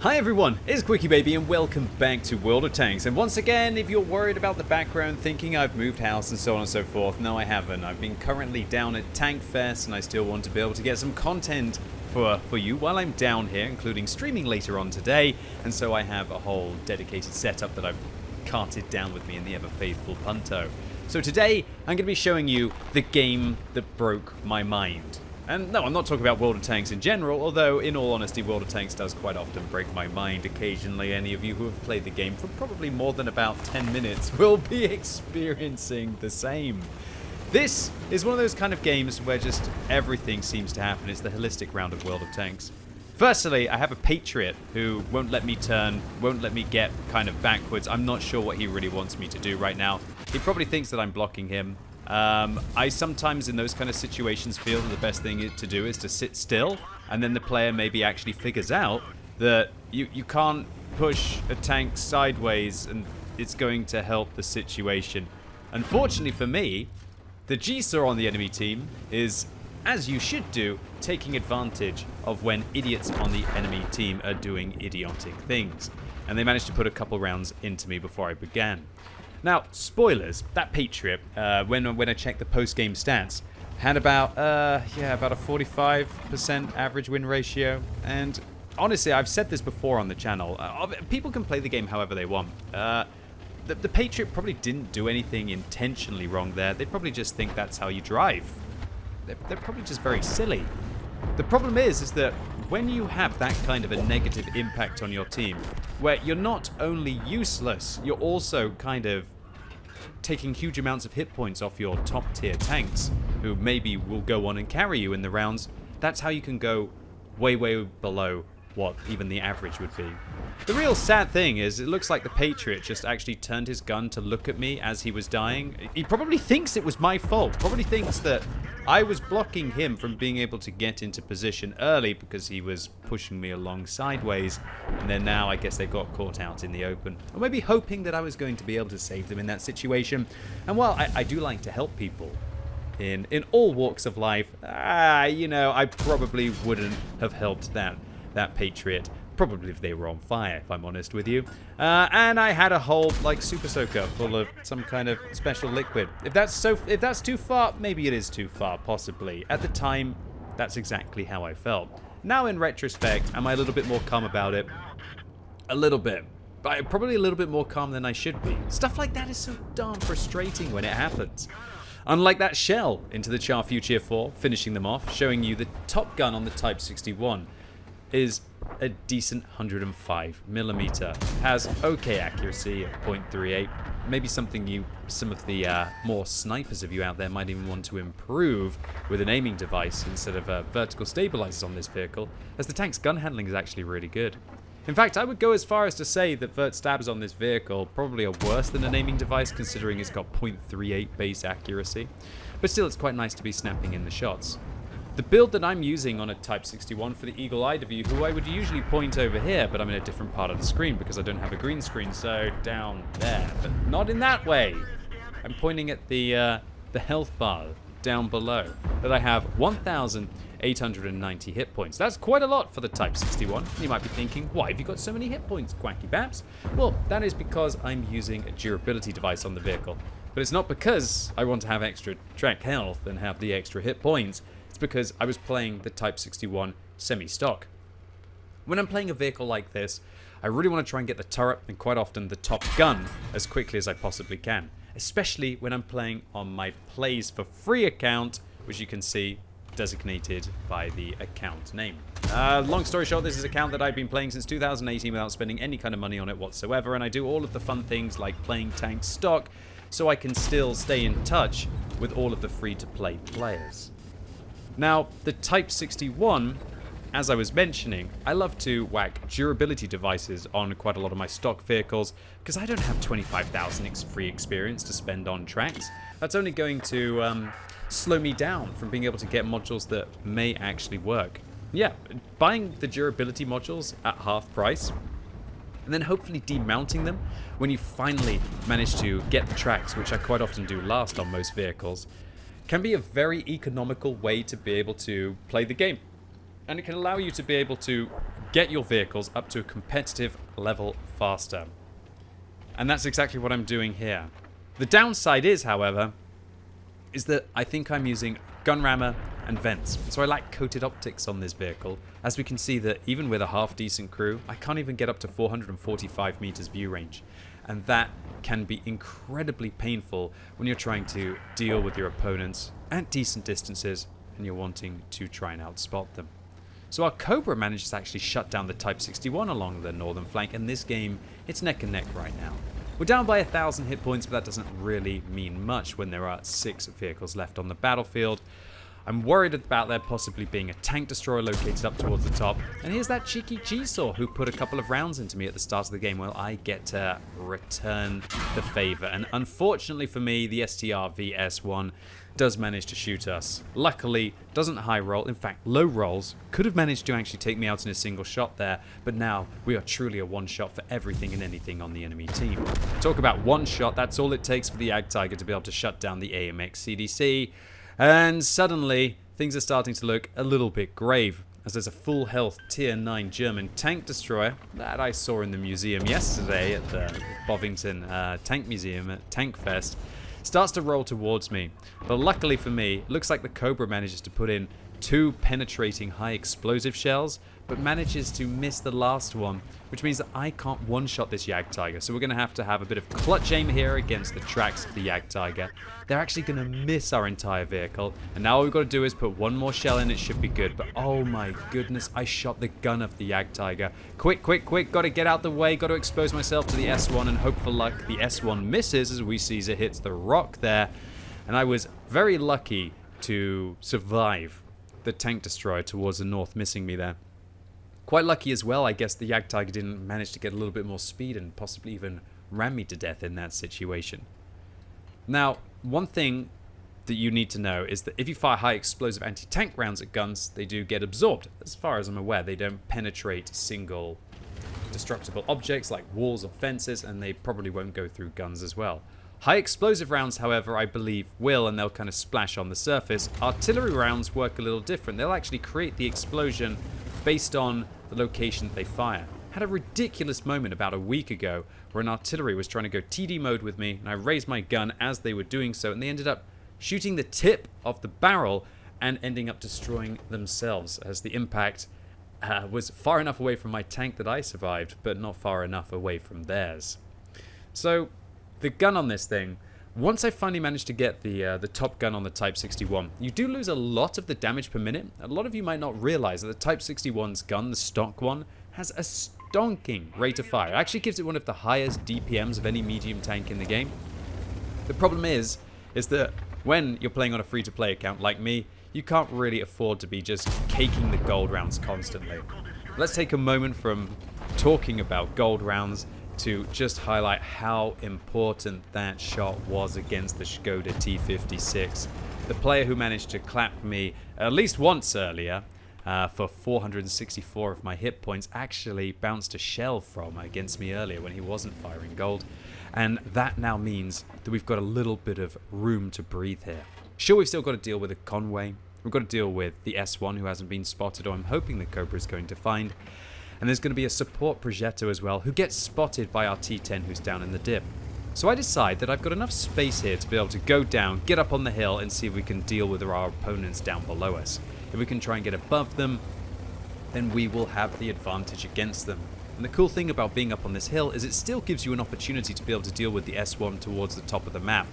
Hi everyone, it's QuickyBaby and welcome back to World of Tanks. And once again, if you're worried about the background, thinking I've moved house and so on and so forth, no I haven't. I've been currently down at Tank Fest and I still want to be able to get some content for you while I'm down here, including streaming later on today. And so I have a whole dedicated setup that I've carted down with me in the ever-faithful Punto. So today, I'm going to be showing you the game that broke my mind. And no, I'm not talking about World of Tanks in general, although in all honesty, World of Tanks does quite often break my mind. Occasionally, any of you who have played the game for probably more than about 10 minutes will be experiencing the same. This is one of those kind of games where just everything seems to happen. It's the holistic round of World of Tanks. Firstly, I have a Patriot who won't let me turn, won't let me get kind of backwards. I'm not sure what he really wants me to do right now. He probably thinks that I'm blocking him. I sometimes in those kind of situations feel that the best thing to do is to sit still, and then the player maybe actually figures out that you can't push a tank sideways and it's going to help the situation. Unfortunately for me, the G-Saw on the enemy team is, as you should do, taking advantage of when idiots on the enemy team are doing idiotic things. And they managed to put a couple rounds into me before I began. Now, spoilers, that Patriot, when I checked the post-game stats, had about a 45% average win ratio. And honestly, I've said this before on the channel, people can play the game however they want. The Patriot probably didn't do anything intentionally wrong there. They probably just think that's how you drive. They're probably just very silly. The problem is that when you have that kind of a negative impact on your team, where you're not only useless, you're also kind of taking huge amounts of hit points off your top tier tanks, who maybe will go on and carry you in the rounds, that's how you can go way, way below what even the average would be. The real sad thing is, it looks like the Patriot just actually turned his gun to look at me as he was dying. He probably thinks it was my fault, probably thinks that I was blocking him from being able to get into position early because he was pushing me along sideways, and then now I guess they got caught out in the open. Or maybe hoping that I was going to be able to save them in that situation. And while I do like to help people in all walks of life, you know, I probably wouldn't have helped that Patriot. Probably if they were on fire, if I'm honest with you. And I had a whole, like, super soaker full of some kind of special liquid. If that's too far, maybe it is too far, possibly. At the time, that's exactly how I felt. Now, in retrospect, am I a little bit more calm about it? A little bit. But probably a little bit more calm than I should be. Stuff like that is so darn frustrating when it happens. Unlike that shell into the Char Future 4, finishing them off, showing you the top gun on the Type 61 is a decent 105mm, has okay accuracy at 0.38, maybe something some of the more snipers of you out there might even want to improve with an aiming device instead of vertical stabilizers on this vehicle, as the tank's gun handling is actually really good. In fact, I would go as far as to say that vert stabs on this vehicle probably are worse than an aiming device, considering it's got 0.38 base accuracy, but still it's quite nice to be snapping in the shots. The build that I'm using on a Type 61 for the eagle-eyed of you, who I would usually point over here, but I'm in a different part of the screen because I don't have a green screen, so down there, but not in that way. I'm pointing at the health bar down below, that I have 1,890 hit points. That's quite a lot for the Type 61. You might be thinking, why have you got so many hit points, Quacky Babs? Well, that is because I'm using a durability device on the vehicle. But it's not because I want to have extra track health and have the extra hit points. It's because I was playing the Type 61 semi-stock. When I'm playing a vehicle like this, I really want to try and get the turret and quite often the top gun as quickly as I possibly can. Especially when I'm playing on my Plays for Free account, which you can see designated by the account name. Long story short, this is an account that I've been playing since 2018 without spending any kind of money on it whatsoever, and I do all of the fun things like playing tank stock so I can still stay in touch with all of the free-to-play players. Now, the Type 61, as I was mentioning, I love to whack durability devices on quite a lot of my stock vehicles because I don't have 25,000 free experience to spend on tracks. That's only going to slow me down from being able to get modules that may actually work. Yeah, buying the durability modules at half price and then hopefully demounting them when you finally manage to get the tracks, which I quite often do last on most vehicles, can be a very economical way to be able to play the game. And it can allow you to be able to get your vehicles up to a competitive level faster. And that's exactly what I'm doing here. The downside is, however, is that I think I'm using gun rammer and vents. So I lack coated optics on this vehicle. As we can see that even with a half decent crew, I can't even get up to 445 meters view range. And that can be incredibly painful when you're trying to deal with your opponents at decent distances and you're wanting to try and outspot them. So our Cobra manages to actually shut down the Type 61 along the northern flank, and this game, it's neck and neck right now. We're down by 1,000 hit points, but that doesn't really mean much when there are 6 vehicles left on the battlefield. I'm worried about there possibly being a tank destroyer located up towards the top. And here's that cheeky G-Saw who put a couple of rounds into me at the start of the game. Well, I get to return the favor. And unfortunately for me, the STR VS1 does manage to shoot us. Luckily, doesn't high roll. In fact, low rolls. Could have managed to actually take me out in a single shot there. But now we are truly a one shot for everything and anything on the enemy team. Talk about one shot. That's all it takes for the Jagdtiger to be able to shut down the AMX CDC. And suddenly, things are starting to look a little bit grave, as there's a full health tier 9 German tank destroyer that I saw in the museum yesterday at the Bovington Tank Museum at Tank Fest, starts to roll towards me. But luckily for me, it looks like the Cobra manages to put in 2 penetrating high explosive shells, but manages to miss the last one, which means that I can't one-shot this Jagdtiger. So we're going to have a bit of clutch aim here against the tracks of the Jagdtiger. They're actually going to miss our entire vehicle, and now all we've got to do is put one more shell in, it should be good. But oh my goodness, I shot the gun of the Jagdtiger. Quick, quick, quick, got to get out the way, got to expose myself to the S1, and hope for luck the S1 misses as we see it hits the rock there. And I was very lucky to survive the tank destroyer towards the north, missing me there. Quite lucky as well, I guess the Jagdtiger didn't manage to get a little bit more speed and possibly even ram me to death in that situation. Now, one thing that you need to know is that if you fire high explosive anti-tank rounds at guns, they do get absorbed. As far as I'm aware, they don't penetrate single destructible objects like walls or fences, and they probably won't go through guns as well. High explosive rounds, however, I believe will, and they'll kind of splash on the surface. Artillery rounds work a little different. They'll actually create the explosion based on the location that they fire. Had a ridiculous moment about a week ago where an artillery was trying to go TD mode with me, and I raised my gun as they were doing so, and they ended up shooting the tip of the barrel and ending up destroying themselves, as the impact was far enough away from my tank that I survived, but not far enough away from theirs. So the gun on this thing, once I finally managed to get the top gun on the Type 61, you do lose a lot of the damage per minute. A lot of you might not realize that the Type 61's gun, the stock one, has a stonking rate of fire. It actually gives it one of the highest DPMs of any medium tank in the game. The problem is that when you're playing on a free-to-play account like me, you can't really afford to be just caking the gold rounds constantly. Let's take a moment from talking about gold rounds to just highlight how important that shot was against the Skoda T56. The player who managed to clap me at least once earlier for 464 of my hit points actually bounced a shell from against me earlier when he wasn't firing gold. And that now means that we've got a little bit of room to breathe here. Sure, we've still got to deal with a Conway. We've got to deal with the S1 who hasn't been spotted, or I'm hoping the Cobra is going to find. And there's going to be a support Progetto as well, who gets spotted by our T10 who's down in the dip. So I decide that I've got enough space here to be able to go down, get up on the hill, and see if we can deal with our opponents down below us. If we can try and get above them, then we will have the advantage against them. And the cool thing about being up on this hill is it still gives you an opportunity to be able to deal with the S1 towards the top of the map.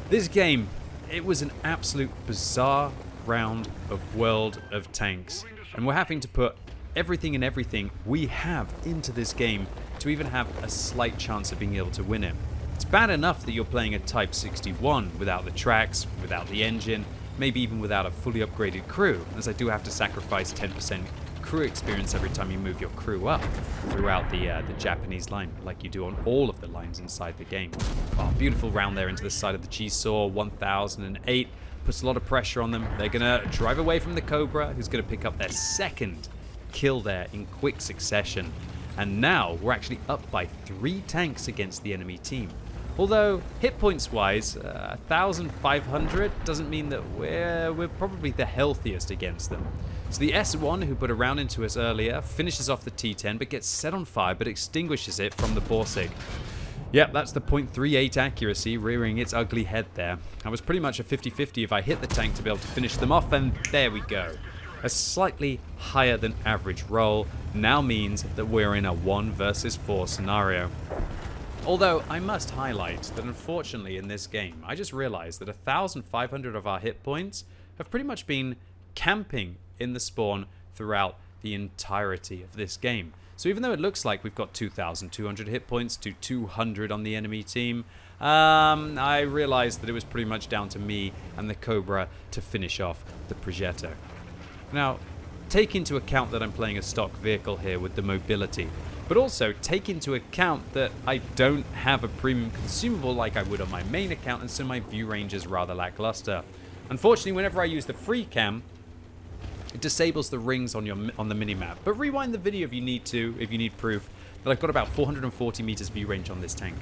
This game, it was an absolute bizarre round of World of Tanks. And we're having to put everything and everything we have into this game to even have a slight chance of being able to win it. It's bad enough that you're playing a Type 61 without the tracks, without the engine, maybe even without a fully upgraded crew, as I do have to sacrifice 10% crew experience every time you move your crew up throughout the Japanese line, like you do on all of the lines inside the game. Oh, beautiful round there into the side of the G-Saw, 1008, puts a lot of pressure on them. They're going to drive away from the Cobra, who's going to pick up their second kill there in quick succession. And now we're actually up by 3 tanks against the enemy team. Although hit points wise, 1,500 doesn't mean that we're probably the healthiest against them. So the S1, who put a round into us earlier, finishes off the T10, but gets set on fire, but extinguishes it from the Borsig. Yep, that's the .38 accuracy rearing its ugly head there. I was pretty much a 50-50 if I hit the tank to be able to finish them off, and there we go. A slightly higher than average roll now means that we're in a 1 versus 4 scenario. Although, I must highlight that unfortunately in this game, I just realized that 1,500 of our hit points have pretty much been camping in the spawn throughout the entirety of this game. So even though it looks like we've got 2,200 hit points to 200 on the enemy team, I realized that it was pretty much down to me and the Cobra to finish off the Progetto. Now, take into account that I'm playing a stock vehicle here with the mobility, but also take into account that I don't have a premium consumable like I would on my main account, and so my view range is rather lackluster. Unfortunately, whenever I use the free cam, it disables the rings on the minimap. But rewind the video if you need proof that I've got about 440 meters view range on this tank.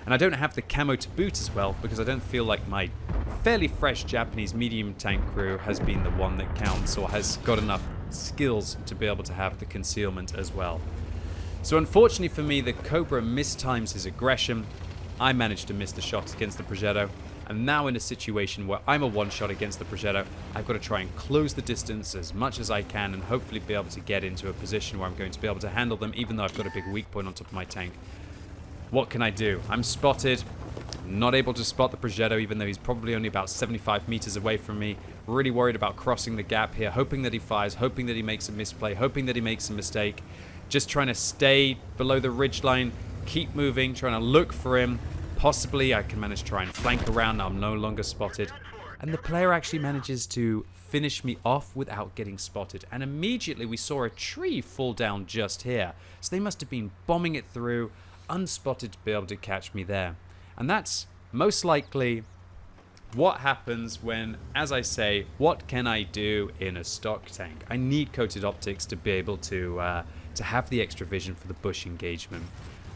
And I don't have the camo to boot as well, because I don't feel like my fairly fresh Japanese medium tank crew has been the one that counts, or has got enough skills to be able to have the concealment as well. So unfortunately for me, the Cobra mistimes his aggression. I managed to miss the shots against the Progetto, and now in a situation where I'm a one-shot against the Progetto, I've got to try and close the distance as much as I can and hopefully be able to get into a position where I'm going to be able to handle them, even though I've got a big weak point on top of my tank. What can I do? I'm spotted. I'm not able to spot the Progetto, even though he's probably only about 75 meters away from me. Really worried about crossing the gap here, hoping that he fires, hoping that he makes a misplay, hoping that he makes a mistake. Just trying to stay below the ridgeline, keep moving, trying to look for him. Possibly I can manage to try and flank around. Now I'm no longer spotted. And the player actually manages to finish me off without getting spotted. And immediately we saw a tree fall down just here. So they must have been bombing it through, unspotted to be able to catch me there. And that's most likely what happens when, as I say, what can I do in a stock tank? I need coated optics to be able to have the extra vision for the bush engagement.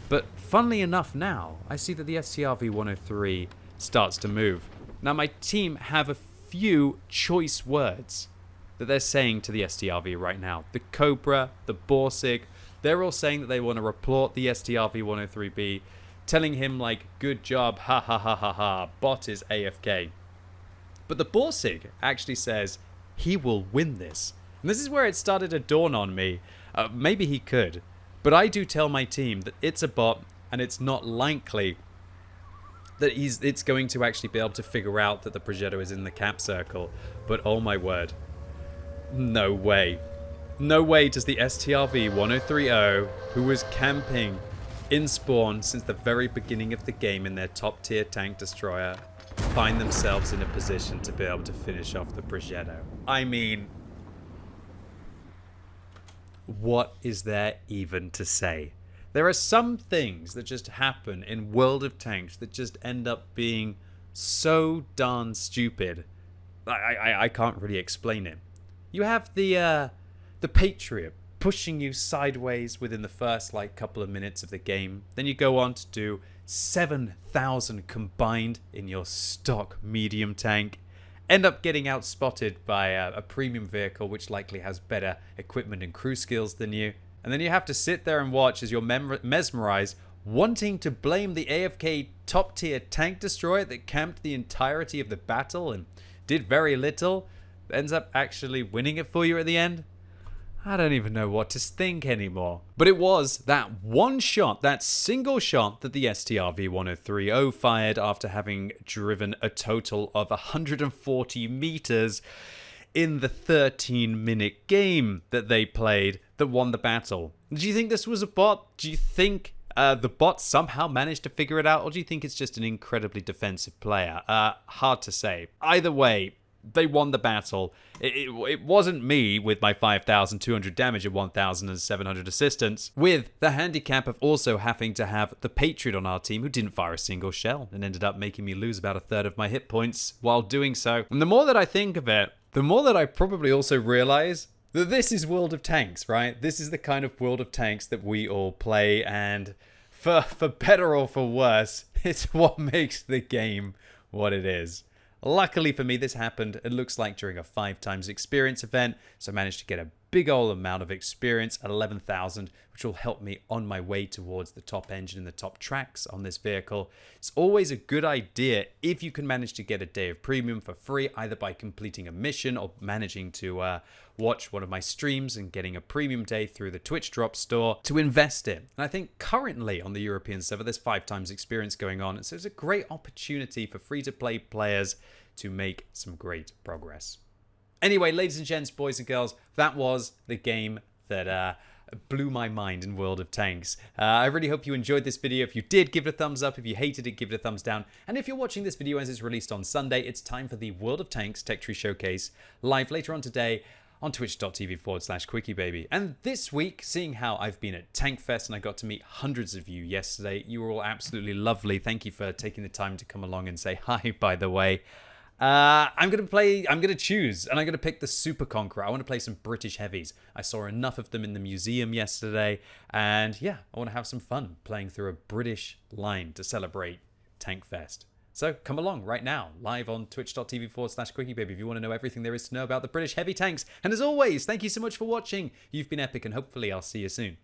But funnily enough now, I see that the STRV-103 starts to move. Now my team have a few choice words that they're saying to the STRV right now. The Cobra, the Borsig, they're all saying that they want to report the STRV-103B, telling him like, good job, ha ha ha ha ha, bot is AFK. But the Borsig actually says he will win this. And this is where it started to dawn on me. Maybe he could, but I do tell my team that it's a bot and it's not likely that it's going to actually be able to figure out that the Progetto is in the cap circle. But oh my word, no way. No way does the STRV-1030, who was camping in spawn since the very beginning of the game in their top tier tank destroyer, find themselves in a position to be able to finish off the Progetto. I mean, what is there even to say? There are some things that just happen in World of Tanks that just end up being so darn stupid. I can't really explain it. You have the Patriot pushing you sideways within the first couple of minutes of the game. Then you go on to do 7,000 combined in your stock medium tank. End up getting outspotted by a premium vehicle which likely has better equipment and crew skills than you. And then you have to sit there and watch as you're mesmerized, wanting to blame the AFK top tier tank destroyer that camped the entirety of the battle and did very little, ends up actually winning it for you at the end. I don't even know what to think anymore. But it was that one shot, that single shot that the STRV-1030 fired after having driven a total of 140 meters in the 13-minute game that they played that won the battle. Do you think this was a bot? Do you think the bot somehow managed to figure it out? Or do you think it's just an incredibly defensive player? Hard to say. Either way, they won the battle. It wasn't me with my 5,200 damage and 1,700 assistance, with the handicap of also having to have the Patriot on our team who didn't fire a single shell and ended up making me lose about a third of my hit points while doing so. And the more that I think of it, the more that I probably also realize that this is World of Tanks, right? This is the kind of World of Tanks that we all play, and for better or for worse, it's what makes the game what it is. Luckily for me, this happened, it looks like during a 5x experience event, so I managed to get a big old amount of experience at 11,000, which will help me on my way towards the top engine and the top tracks on this vehicle. It's always a good idea if you can manage to get a day of premium for free, either by completing a mission or managing to watch one of my streams and getting a premium day through the Twitch drop store, to invest in. And I think currently on the European server, there's 5x experience going on, so it's a great opportunity for free-to-play players to make some great progress. Anyway, ladies and gents, boys and girls, that was the game that blew my mind in World of Tanks. I really hope you enjoyed this video. If you did, give it a thumbs up. If you hated it, give it a thumbs down. And if you're watching this video as it's released on Sunday, it's time for the World of Tanks Tech Tree Showcase live later on today on twitch.tv/QuickyBaby. And this week, seeing how I've been at Tankfest and I got to meet hundreds of you yesterday, you were all absolutely lovely. Thank you for taking the time to come along and say hi, by the way. I'm going to choose, and I'm going to pick the Super Conqueror. I want to play some British heavies. I saw enough of them in the museum yesterday, and yeah, I want to have some fun playing through a British line to celebrate Tankfest. So come along right now, live on twitch.tv/QuickyBaby if you want to know everything there is to know about the British heavy tanks. And as always, thank you so much for watching. You've been epic, and hopefully I'll see you soon.